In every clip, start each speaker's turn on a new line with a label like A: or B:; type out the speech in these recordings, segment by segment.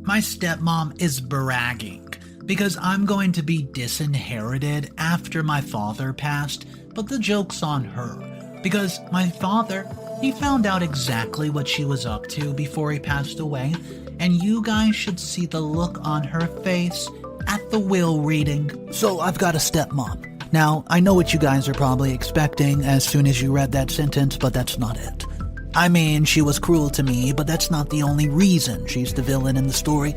A: My stepmom is bragging because I'm going to be disinherited after my father passed, but the joke's on her because my father, he found out exactly what she was up to before he passed away, and you guys should see the look on her face at the will reading. So I've got a stepmom. Now, I know what you guys are probably expecting as soon as you read that sentence, but that's not it. I mean, she was cruel to me, but that's not the only reason she's the villain in the story.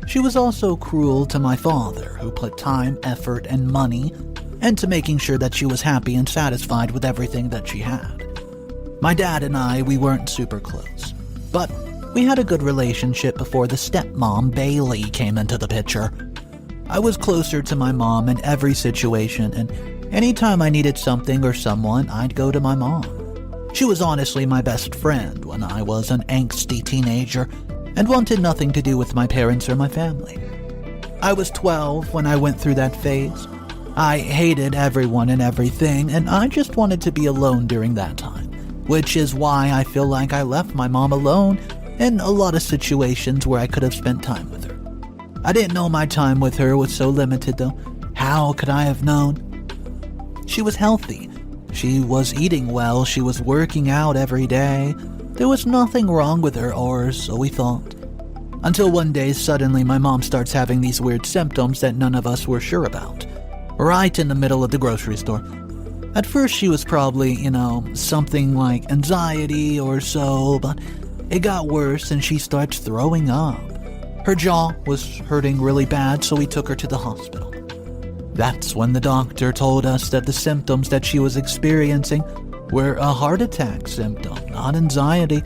A: She was also cruel to my father, who put time, effort, and money into making sure that she was happy and satisfied with everything that she had. My dad and I, we weren't super close, but we had a good relationship before the stepmom, Bailey, came into the picture. I was closer to my mom in every situation, and anytime I needed something or someone, I'd go to my mom. She was honestly my best friend when I was an angsty teenager and wanted nothing to do with my parents or my family. I was 12 when I went through that phase. I hated everyone and everything, and I just wanted to be alone during that time, which is why I feel like I left my mom alone in a lot of situations where I could have spent time with her. I didn't know my time with her was so limited, though. How could I have known? She was healthy. She was eating well. She was working out every day. There was nothing wrong with her, or so we thought. Until one day, suddenly my mom starts having these weird symptoms that none of us were sure about. Right in the middle of the grocery store. At first she was probably, something like anxiety or so, but it got worse and she starts throwing up. Her jaw was hurting really bad, so we took her to the hospital. That's when the doctor told us that the symptoms that she was experiencing were a heart attack symptom, not anxiety.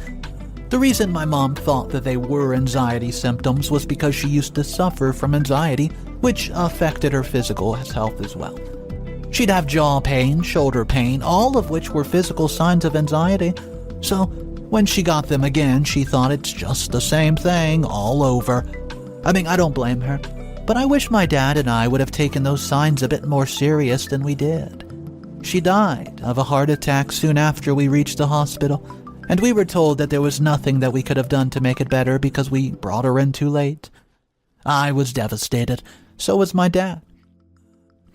A: The reason my mom thought that they were anxiety symptoms was because she used to suffer from anxiety, which affected her physical health as well. She'd have jaw pain, shoulder pain, all of which were physical signs of anxiety. So when she got them again, she thought it's just the same thing all over. I mean, I don't blame her, but I wish my dad and I would have taken those signs a bit more serious than we did. She died of a heart attack soon after we reached the hospital, and we were told that there was nothing that we could have done to make it better because we brought her in too late. I was devastated. So was my dad.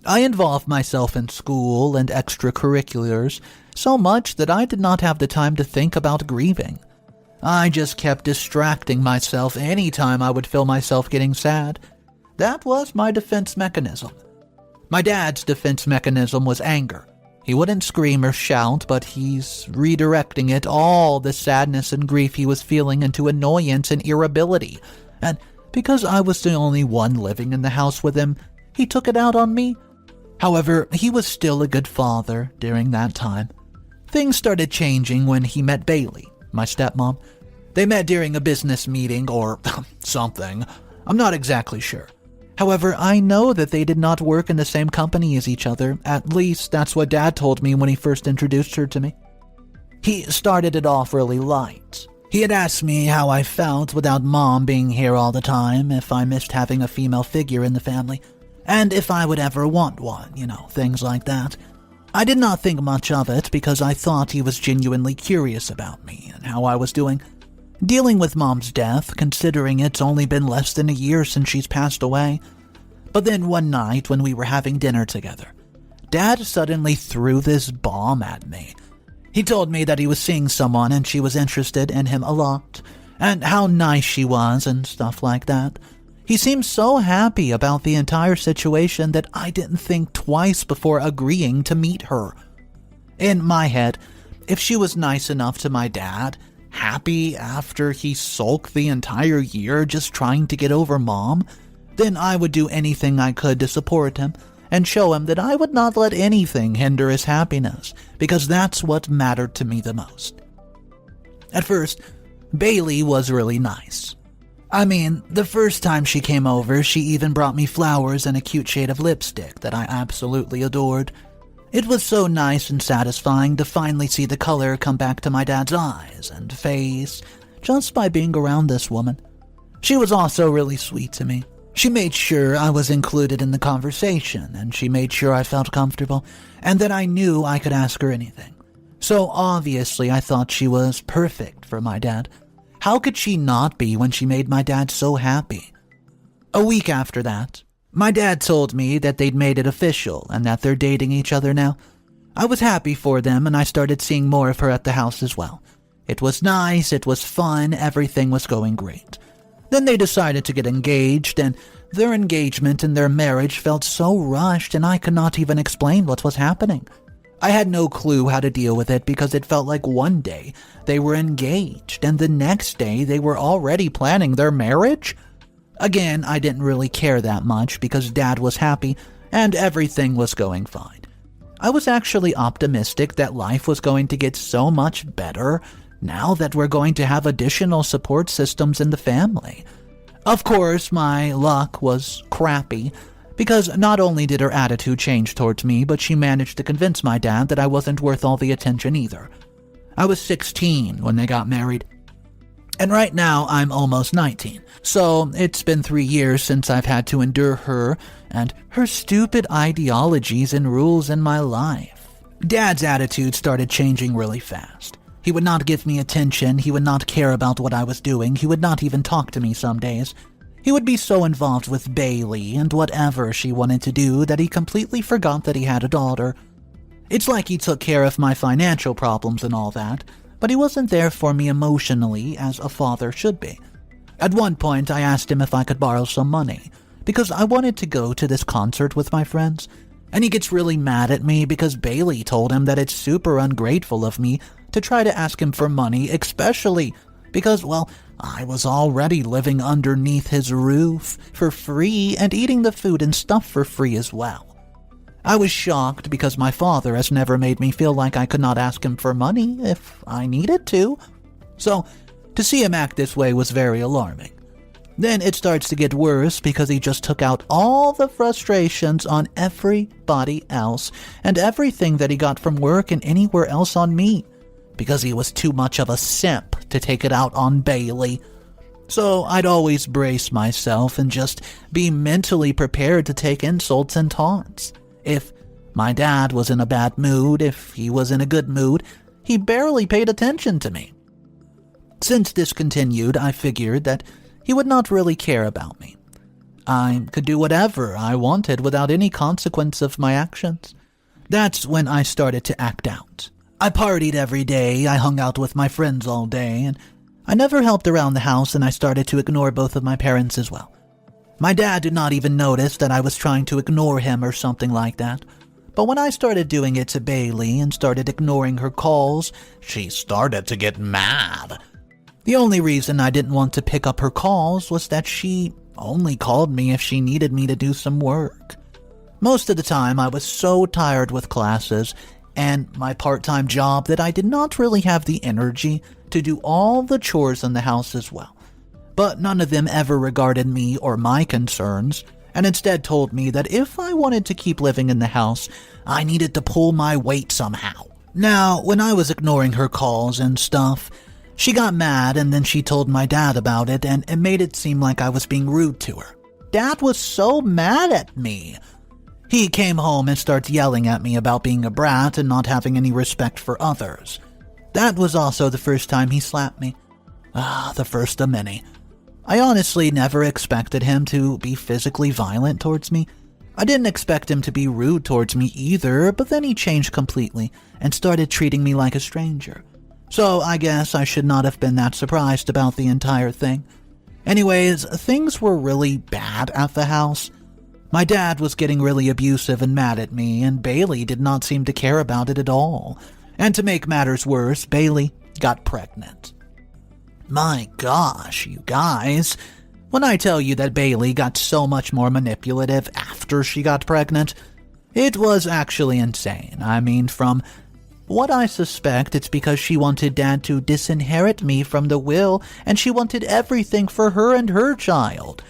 A: I involved myself in school and extracurriculars so much that I did not have the time to think about grieving. I just kept distracting myself any time I would feel myself getting sad. That was my defense mechanism. My dad's defense mechanism was anger. He wouldn't scream or shout, but he's redirecting all the sadness and grief he was feeling into annoyance and irritability. And because I was the only one living in the house with him, he took it out on me. However, he was still a good father during that time. Things started changing when he met Bailey, my stepmom. They met during a business meeting or something. I'm not exactly sure. However, I know that they did not work in the same company as each other. At least that's what Dad told me when he first introduced her to me. He started it off really light. He had asked me how I felt without Mom being here all the time, if I missed having a female figure in the family, and if I would ever want one, things like that. I did not think much of it because I thought he was genuinely curious about me and how I was doing. Dealing with Mom's death, considering it's only been less than a year since she's passed away. But then one night when we were having dinner together, Dad suddenly threw this bomb at me. He told me that he was seeing someone and she was interested in him a lot, and how nice she was and stuff like that. He seemed so happy about the entire situation that I didn't think twice before agreeing to meet her. In my head, if she was nice enough to my dad, happy after he sulked the entire year just trying to get over Mom, then I would do anything I could to support him and show him that I would not let anything hinder his happiness, because that's what mattered to me the most. At first, Bailey was really nice. I mean, the first time she came over, she even brought me flowers and a cute shade of lipstick that I absolutely adored. It was so nice and satisfying to finally see the color come back to my dad's eyes and face just by being around this woman. She was also really sweet to me. She made sure I was included in the conversation, and she made sure I felt comfortable, and that I knew I could ask her anything. So obviously I thought she was perfect for my dad. How could she not be when she made my dad so happy? A week after that, my dad told me that they'd made it official and that they're dating each other now. I was happy for them and I started seeing more of her at the house as well. It was nice, it was fun, everything was going great. Then they decided to get engaged, and their engagement and their marriage felt so rushed and I could not even explain what was happening. I had no clue how to deal with it because it felt like one day they were engaged and the next day they were already planning their marriage. Again, I didn't really care that much because Dad was happy and everything was going fine. I was actually optimistic that life was going to get so much better now that we're going to have additional support systems in the family. Of course, my luck was crappy because not only did her attitude change towards me, but she managed to convince my dad that I wasn't worth all the attention either. I was 16 when they got married, and right now I'm almost 19, so it's been 3 years since I've had to endure her and her stupid ideologies and rules in my life. Dad's attitude started changing really fast. He would not give me attention, he would not care about what I was doing, he would not even talk to me some days. He would be so involved with Bailey and whatever she wanted to do that he completely forgot that he had a daughter. It's like he took care of my financial problems and all that, but he wasn't there for me emotionally as a father should be. At one point, I asked him if I could borrow some money, because I wanted to go to this concert with my friends, and he gets really mad at me because Bailey told him that it's super ungrateful of me to try to ask him for money, especially because, well, I was already living underneath his roof for free and eating the food and stuff for free as well. I was shocked because my father has never made me feel like I could not ask him for money if I needed to. So, to see him act this way was very alarming. Then it starts to get worse because he just took out all the frustrations on everybody else and everything that he got from work and anywhere else on me, because he was too much of a simp to take it out on Bailey. So I'd always brace myself and just be mentally prepared to take insults and taunts. If my dad was in a bad mood, if he was in a good mood, he barely paid attention to me. Since this continued, I figured that he would not really care about me. I could do whatever I wanted without any consequence of my actions. That's when I started to act out. I partied every day, I hung out with my friends all day, and I never helped around the house, and I started to ignore both of my parents as well. My dad did not even notice that I was trying to ignore him or something like that. But when I started doing it to Bailey and started ignoring her calls, she started to get mad. The only reason I didn't want to pick up her calls was that she only called me if she needed me to do some work. Most of the time I was so tired with classes and my part-time job that I did not really have the energy to do all the chores in the house as well. But none of them ever regarded me or my concerns, and instead told me that if I wanted to keep living in the house, I needed to pull my weight somehow. Now, when I was ignoring her calls and stuff, she got mad and then she told my dad about it, and it made it seem like I was being rude to her. Dad was so mad at me. He came home and started yelling at me about being a brat and not having any respect for others. That was also the first time he slapped me. The first of many. I honestly never expected him to be physically violent towards me. I didn't expect him to be rude towards me either, but then he changed completely and started treating me like a stranger. So I guess I should not have been that surprised about the entire thing. Anyways, things were really bad at the house. My dad was getting really abusive and mad at me, and Bailey did not seem to care about it at all. And to make matters worse, Bailey got pregnant. My gosh, you guys. When I tell you that Bailey got so much more manipulative after she got pregnant, it was actually insane. I mean, from what I suspect, it's because she wanted Dad to disinherit me from the will, and she wanted everything for her and her child.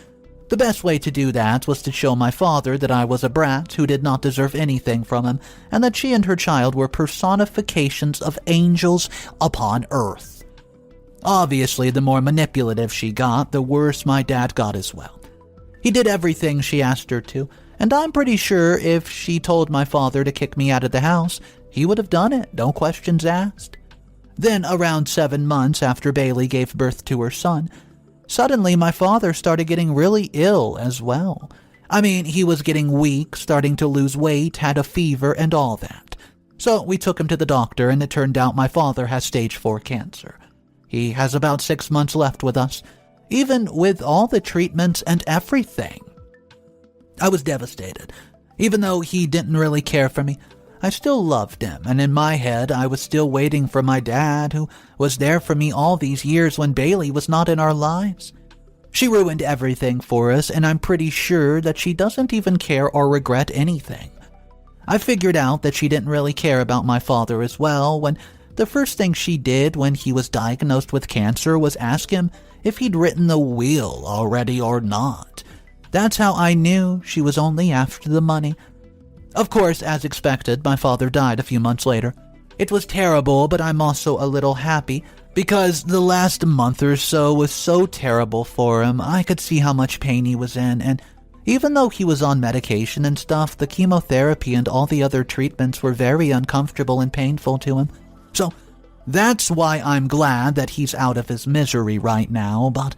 A: The best way to do that was to show my father that I was a brat who did not deserve anything from him, and that she and her child were personifications of angels upon earth. Obviously, the more manipulative she got, the worse my dad got as well. He did everything she asked her to, and I'm pretty sure if she told my father to kick me out of the house, he would have done it, no questions asked. Then, around 7 months after Bailey gave birth to her son, suddenly my father started getting really ill as well. I mean, he was getting weak, starting to lose weight, had a fever, and all that. So we took him to the doctor, and it turned out my father has stage 4 cancer. He has about 6 months left with us, even with all the treatments and everything. I was devastated. Even though he didn't really care for me, I still loved him, and in my head, I was still waiting for my dad, who was there for me all these years when Bailey was not in our lives. She ruined everything for us, and I'm pretty sure that she doesn't even care or regret anything. I figured out that she didn't really care about my father as well when the first thing she did when he was diagnosed with cancer was ask him if he'd written the will already or not. That's how I knew she was only after the money. Of course, as expected, my father died a few months later. It was terrible, but I'm also a little happy because the last month or so was so terrible for him. I could see how much pain he was in, and even though he was on medication and stuff, the chemotherapy and all the other treatments were very uncomfortable and painful to him. So that's why I'm glad that he's out of his misery right now, but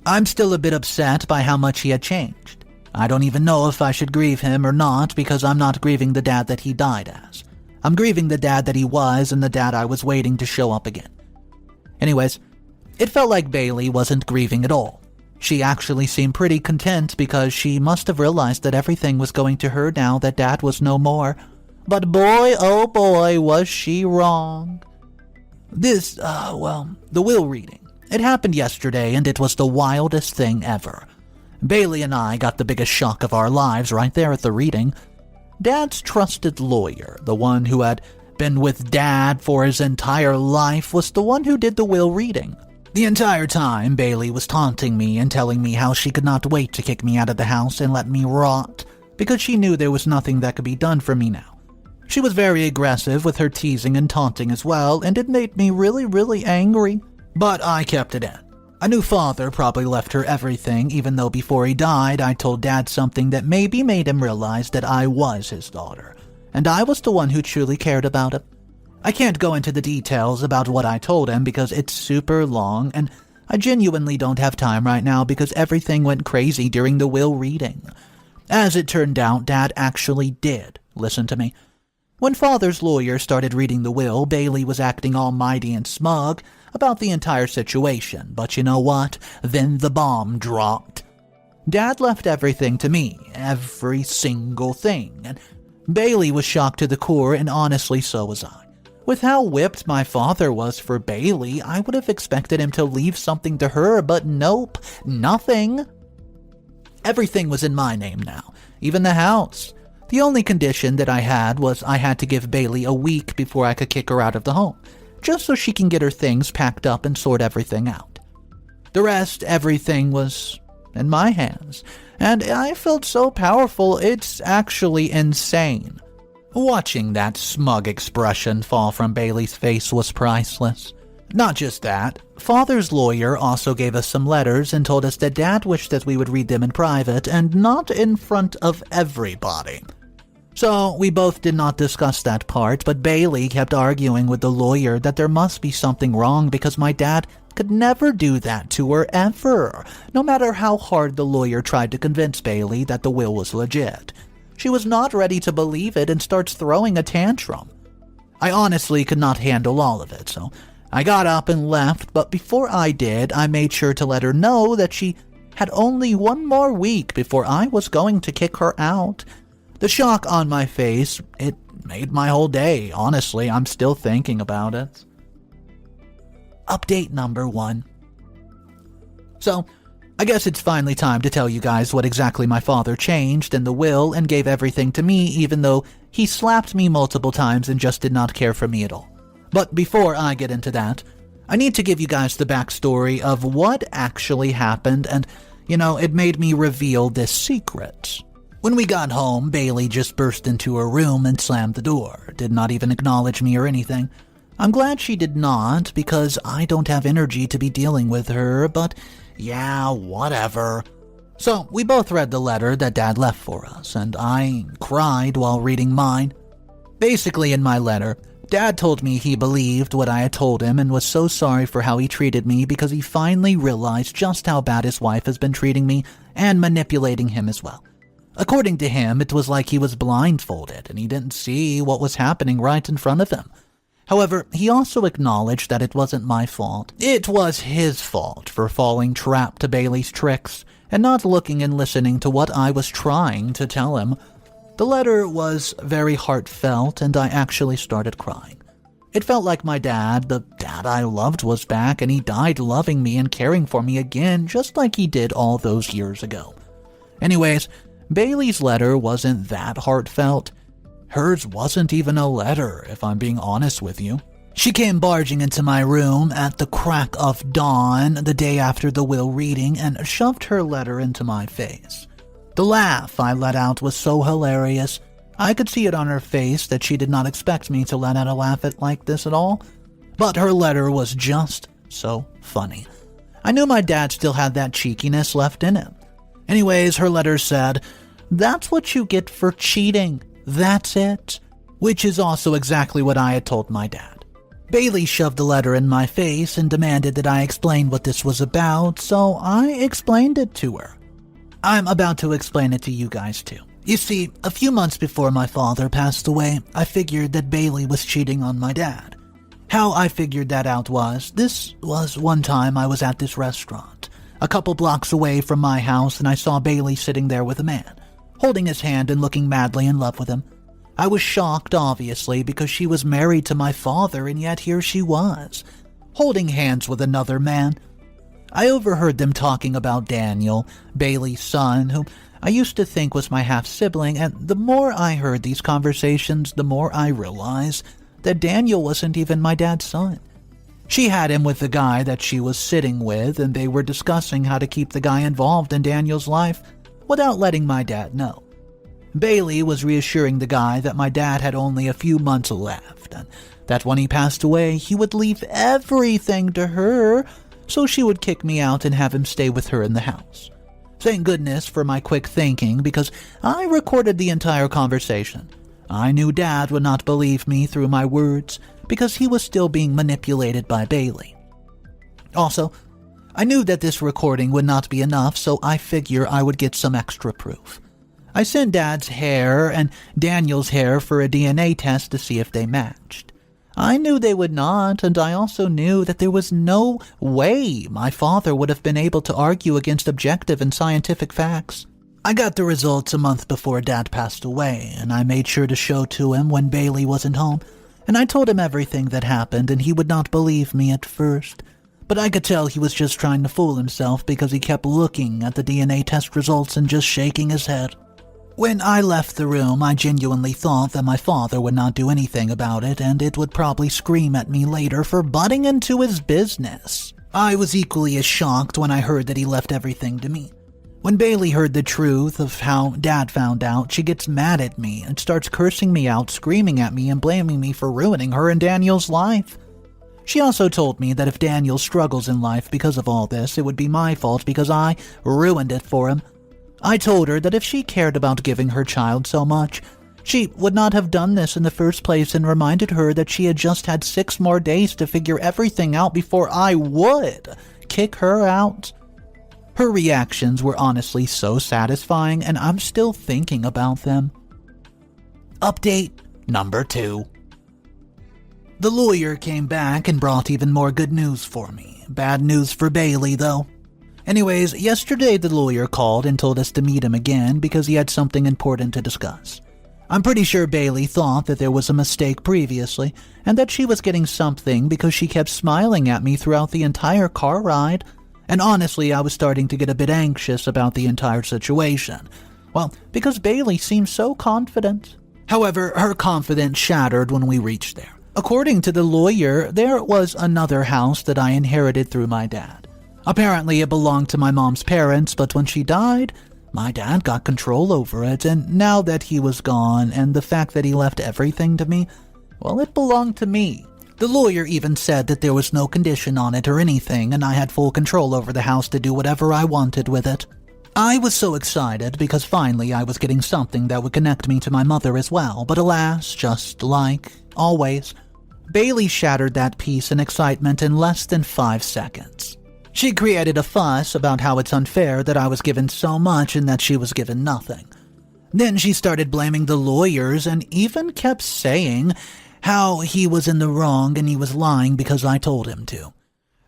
A: I'm still a bit upset by how much he had changed. I don't even know if I should grieve him or not because I'm not grieving the dad that he died as. I'm grieving the dad that he was and the dad I was waiting to show up again. Anyways, it felt like Bailey wasn't grieving at all. She actually seemed pretty content because she must have realized that everything was going to her now that dad was no more. But boy, oh boy, was she wrong. The will reading. It happened yesterday and it was the wildest thing ever. Bailey and I got the biggest shock of our lives right there at the reading. Dad's trusted lawyer, the one who had been with Dad for his entire life, was the one who did the will reading. The entire time, Bailey was taunting me and telling me how she could not wait to kick me out of the house and let me rot, because she knew there was nothing that could be done for me now. She was very aggressive with her teasing and taunting as well, and it made me really, really angry. But I kept it in. A new father probably left her everything, even though before he died, I told Dad something that maybe made him realize that I was his daughter, and I was the one who truly cared about him. I can't go into the details about what I told him because it's super long, and I genuinely don't have time right now because everything went crazy during the will reading. As it turned out, Dad actually did listen to me. When Father's lawyer started reading the will, Bailey was acting almighty and smug about the entire situation, but you know what? Then the bomb dropped. Dad left everything to me, every single thing, and Bailey was shocked to the core, and honestly so was I. With how whipped my father was for Bailey, I would have expected him to leave something to her, but nope, nothing. Everything was in my name now, even the house. The only condition that I had was I had to give Bailey a week before I could kick her out of the home, just so she can get her things packed up and sort everything out. The rest, everything was in my hands, and I felt so powerful, it's actually insane. Watching that smug expression fall from Bailey's face was priceless. Not just that, Father's lawyer also gave us some letters and told us that Dad wished that we would read them in private and not in front of everybody. So we both did not discuss that part, but Bailey kept arguing with the lawyer that there must be something wrong because my dad could never do that to her ever, no matter how hard the lawyer tried to convince Bailey that the will was legit. She was not ready to believe it and starts throwing a tantrum. I honestly could not handle all of it, so I got up and left, but before I did, I made sure to let her know that she had only one more week before I was going to kick her out. The shock on my face, it made my whole day. Honestly, I'm still thinking about it. Update number 1. So, I guess it's finally time to tell you guys what exactly my father changed in the will and gave everything to me, even though he slapped me multiple times and just did not care for me at all. But before I get into that, I need to give you guys the backstory of what actually happened, and, it made me reveal this secret. When we got home, Bailey just burst into her room and slammed the door, did not even acknowledge me or anything. I'm glad she did not, because I don't have energy to be dealing with her, but yeah, whatever. So, we both read the letter that Dad left for us, and I cried while reading mine. Basically, in my letter, Dad told me he believed what I had told him and was so sorry for how he treated me because he finally realized just how bad his wife has been treating me and manipulating him as well. According to him, it was like he was blindfolded and he didn't see what was happening right in front of him. However, he also acknowledged that it wasn't my fault. It was his fault for falling trap to Bailey's tricks and not looking and listening to what I was trying to tell him. The letter was very heartfelt and I actually started crying. It felt like my dad, the dad I loved, was back and he died loving me and caring for me again just like he did all those years ago. Anyways, Bailey's letter wasn't that heartfelt. Hers wasn't even a letter, if I'm being honest with you. She came barging into my room at the crack of dawn the day after the will reading and shoved her letter into my face. The laugh I let out was so hilarious. I could see it on her face that she did not expect me to let out a laugh like this at all. But her letter was just so funny. I knew my dad still had that cheekiness left in him. Anyways, her letter said, "That's what you get for cheating. That's it." Which is also exactly what I had told my dad. Bailey shoved the letter in my face and demanded that I explain what this was about, so I explained it to her. I'm about to explain it to you guys too. You see, a few months before my father passed away, I figured that Bailey was cheating on my dad. How I figured that out this was one time I was at this restaurant, a couple blocks away from my house, and I saw Bailey sitting there with a man, holding his hand and looking madly in love with him. I was shocked, obviously, because she was married to my father, and yet here she was, holding hands with another man. I overheard them talking about Daniel, Bailey's son, whom I used to think was my half-sibling, and the more I heard these conversations, the more I realized that Daniel wasn't even my dad's son. She had him with the guy that she was sitting with, and they were discussing how to keep the guy involved in Daniel's life without letting my dad know. Bailey was reassuring the guy that my dad had only a few months left, and that when he passed away, he would leave everything to her, so she would kick me out and have him stay with her in the house. Thank goodness for my quick thinking, because I recorded the entire conversation. I knew Dad would not believe me through my words, because he was still being manipulated by Bailey. Also, I knew that this recording would not be enough, so I figure I would get some extra proof. I sent Dad's hair and Daniel's hair for a DNA test to see if they matched. I knew they would not, and I also knew that there was no way my father would have been able to argue against objective and scientific facts. I got the results a month before Dad passed away, and I made sure to show to him when Bailey wasn't home, and I told him everything that happened, and he would not believe me at first. But I could tell he was just trying to fool himself because he kept looking at the DNA test results and just shaking his head. When I left the room, I genuinely thought that my father would not do anything about it, and it would probably scream at me later for butting into his business. I was equally as shocked when I heard that he left everything to me. When Bailey heard the truth of how Dad found out, she gets mad at me and starts cursing me out, screaming at me and blaming me for ruining her and Daniel's life. She also told me that if Daniel struggles in life because of all this, it would be my fault because I ruined it for him. I told her that if she cared about giving her child so much, she would not have done this in the first place, and reminded her that she had just had 6 more days to figure everything out before I would kick her out. Her reactions were honestly so satisfying, and I'm still thinking about them. Update number 2. The lawyer came back and brought even more good news for me. Bad news for Bailey, though. Anyways, yesterday the lawyer called and told us to meet him again because he had something important to discuss. I'm pretty sure Bailey thought that there was a mistake previously, and that she was getting something because she kept smiling at me throughout the entire car ride. And honestly, I was starting to get a bit anxious about the entire situation. Well, because Bailey seemed so confident. However, her confidence shattered when we reached there. According to the lawyer, there was another house that I inherited through my dad. Apparently, it belonged to my mom's parents, but when she died, my dad got control over it, and now that he was gone, and the fact that he left everything to me, well, it belonged to me. The lawyer even said that there was no condition on it or anything, and I had full control over the house to do whatever I wanted with it. I was so excited because finally I was getting something that would connect me to my mother as well, but alas, just like always, Bailey shattered that peace and excitement in less than 5 seconds. She created a fuss about how it's unfair that I was given so much and that she was given nothing. Then she started blaming the lawyers and even kept saying how he was in the wrong and he was lying because I told him to.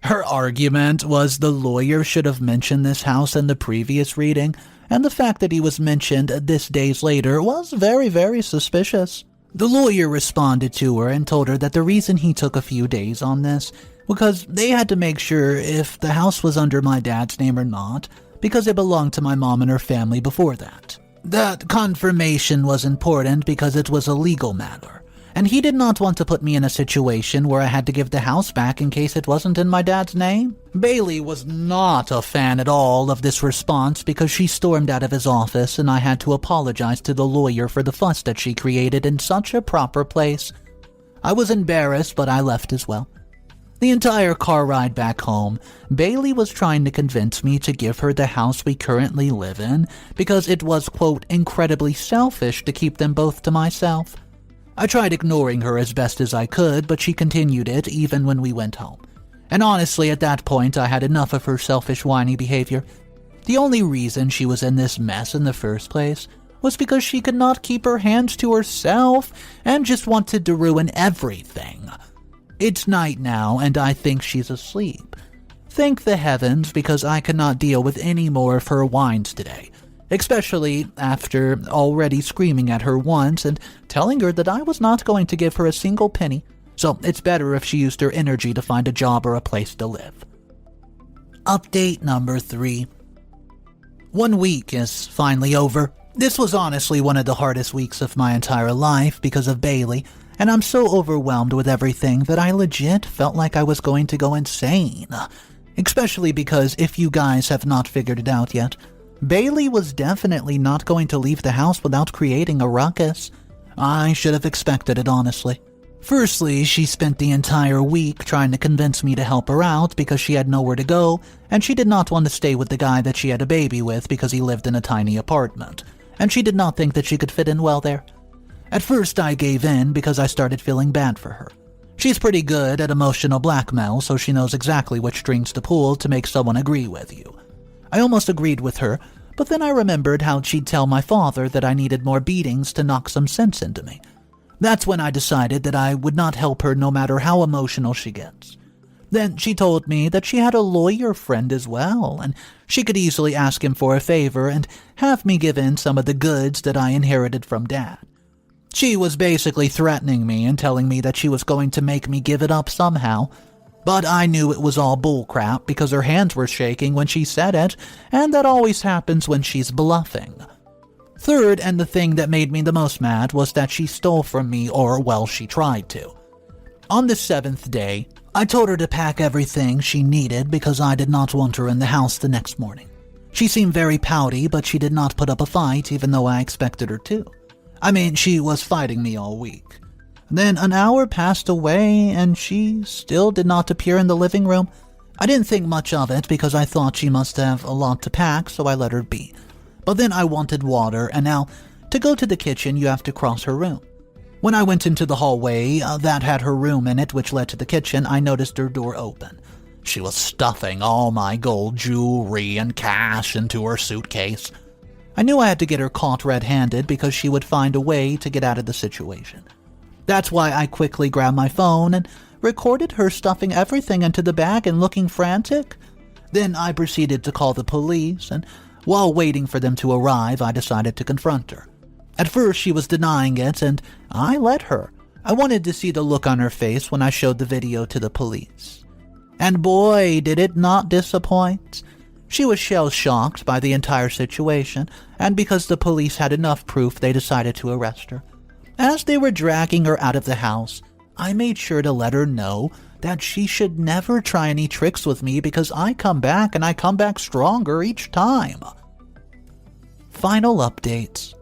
A: Her argument was the lawyer should have mentioned this house in the previous reading, and the fact that he was mentioned this days later was very, very suspicious. The lawyer responded to her and told her that the reason he took a few days on this because they had to make sure if the house was under my dad's name or not, because it belonged to my mom and her family before that. That confirmation was important because it was a legal matter, and he did not want to put me in a situation where I had to give the house back in case it wasn't in my dad's name. Bailey was not a fan at all of this response because she stormed out of his office and I had to apologize to the lawyer for the fuss that she created in such a proper place. I was embarrassed, but I left as well. The entire car ride back home, Bailey was trying to convince me to give her the house we currently live in because it was, quote, incredibly selfish to keep them both to myself. I tried ignoring her as best as I could, but she continued it even when we went home. And honestly, at that point, I had enough of her selfish, whiny behavior. The only reason she was in this mess in the first place was because she could not keep her hands to herself and just wanted to ruin everything. It's night now, and I think she's asleep. Thank the heavens, because I cannot deal with any more of her whines today, especially after already screaming at her once and telling her that I was not going to give her a single penny, so it's better if she used her energy to find a job or a place to live. Update number 3. 1 week is finally over. This was honestly one of the hardest weeks of my entire life because of Bailey, and I'm so overwhelmed with everything that I legit felt like I was going to go insane. Especially because if you guys have not figured it out yet, Bailey was definitely not going to leave the house without creating a ruckus. I should have expected it, honestly. Firstly, she spent the entire week trying to convince me to help her out because she had nowhere to go, and she did not want to stay with the guy that she had a baby with because he lived in a tiny apartment, and she did not think that she could fit in well there. At first, I gave in because I started feeling bad for her. She's pretty good at emotional blackmail, so she knows exactly which strings to pull to make someone agree with you. I almost agreed with her, but then I remembered how she'd tell my father that I needed more beatings to knock some sense into me. That's when I decided that I would not help her no matter how emotional she gets. Then she told me that she had a lawyer friend as well, and she could easily ask him for a favor and have me give in some of the goods that I inherited from Dad. She was basically threatening me and telling me that she was going to make me give it up somehow. But I knew it was all bullcrap because her hands were shaking when she said it, and that always happens when she's bluffing. Third, and the thing that made me the most mad, was that she stole from me, or, well, she tried to. On the 7th day, I told her to pack everything she needed because I did not want her in the house the next morning. She seemed very pouty, but she did not put up a fight even though I expected her to. I mean, she was fighting me all week. Then an hour passed away, and she still did not appear in the living room. I didn't think much of it because I thought she must have a lot to pack, so I let her be. But then I wanted water, and now, to go to the kitchen, you have to cross her room. When I went into the hallway that had her room in it, which led to the kitchen, I noticed her door open. She was stuffing all my gold jewelry and cash into her suitcase. I knew I had to get her caught red-handed because she would find a way to get out of the situation. That's why I quickly grabbed my phone and recorded her stuffing everything into the bag and looking frantic. Then I proceeded to call the police, and while waiting for them to arrive, I decided to confront her. At first, she was denying it, and I let her. I wanted to see the look on her face when I showed the video to the police. And boy, did it not disappoint. She was shell-shocked by the entire situation, and because the police had enough proof, they decided to arrest her. As they were dragging her out of the house, I made sure to let her know that she should never try any tricks with me because I come back and I come back stronger each time. Final updates.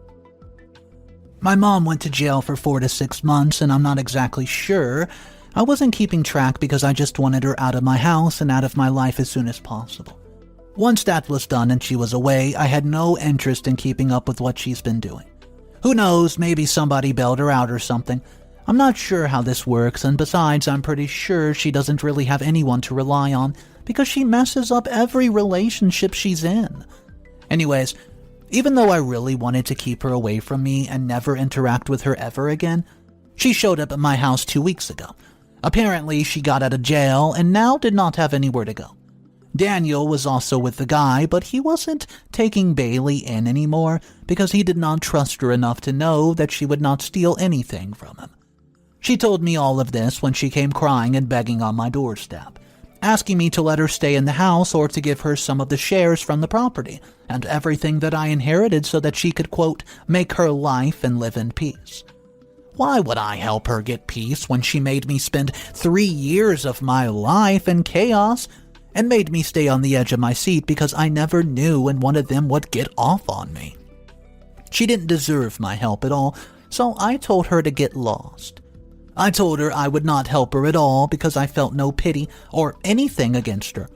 A: My mom went to jail for 4 to 6 months, and I'm not exactly sure. I wasn't keeping track because I just wanted her out of my house and out of my life as soon as possible. Once that was done and she was away, I had no interest in keeping up with what she's been doing. Who knows, maybe somebody bailed her out or something. I'm not sure how this works, and besides, I'm pretty sure she doesn't really have anyone to rely on because she messes up every relationship she's in. Anyways, even though I really wanted to keep her away from me and never interact with her ever again, she showed up at my house 2 weeks ago. Apparently, she got out of jail and now did not have anywhere to go. Daniel was also with the guy, but he wasn't taking Bailey in anymore because he did not trust her enough to know that she would not steal anything from him. She told me all of this when she came crying and begging on my doorstep, asking me to let her stay in the house or to give her some of the shares from the property and everything that I inherited so that she could, quote, make her life and live in peace. Why would I help her get peace when she made me spend 3 years of my life in chaos and made me stay on the edge of my seat because I never knew when one of them would get off on me? She didn't deserve my help at all, so I told her to get lost. I told her I would not help her at all because I felt no pity or anything against her.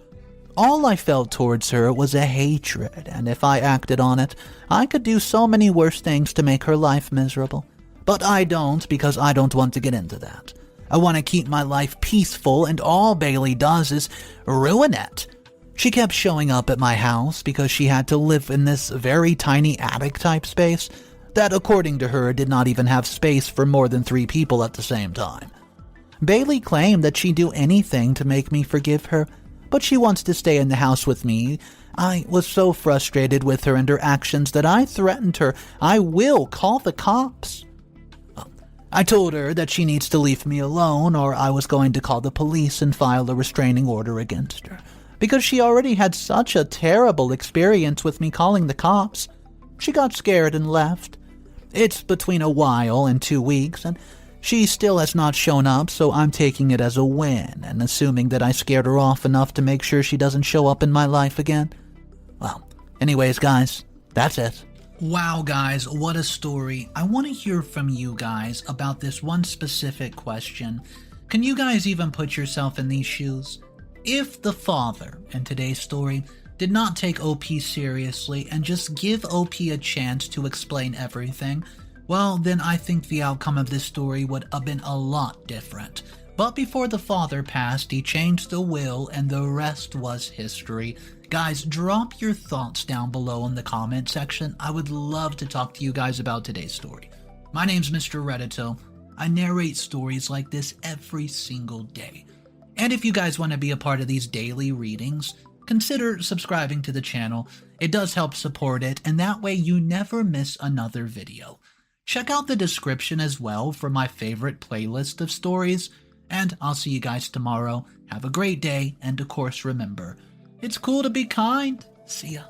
A: All I felt towards her was a hatred, and if I acted on it, I could do so many worse things to make her life miserable. But I don't because I don't want to get into that. I want to keep my life peaceful, and all Bailey does is ruin it. She kept showing up at my house because she had to live in this very tiny attic-type space that, according to her, did not even have space for more than 3 people at the same time. Bailey claimed that she'd do anything to make me forgive her, but she wants to stay in the house with me. I was so frustrated with her and her actions that I threatened her. I will call the cops. I told her that she needs to leave me alone or I was going to call the police and file a restraining order against her, because she already had such a terrible experience with me calling the cops. She got scared and left. It's between a while and 2 weeks, and she still has not shown up, so I'm taking it as a win and assuming that I scared her off enough to make sure she doesn't show up in my life again. Well, anyways, guys, that's it. Wow, guys, what a story. I want to hear from you guys about this one specific question. Can you guys even put yourself in these shoes? If the father in today's story did not take OP seriously and just give OP a chance to explain everything, well, then I think the outcome of this story would have been a lot different. But before the father passed, he changed the will and the rest was history. Guys, drop your thoughts down below in the comment section. I would love to talk to you guys about today's story. My name's Mr. Reddito. I narrate stories like this every single day. And if you guys want to be a part of these daily readings, consider subscribing to the channel. It does help support it, and that way you never miss another video. Check out the description as well for my favorite playlist of stories, and I'll see you guys tomorrow. Have a great day, and of course remember, it's cool to be kind. See ya.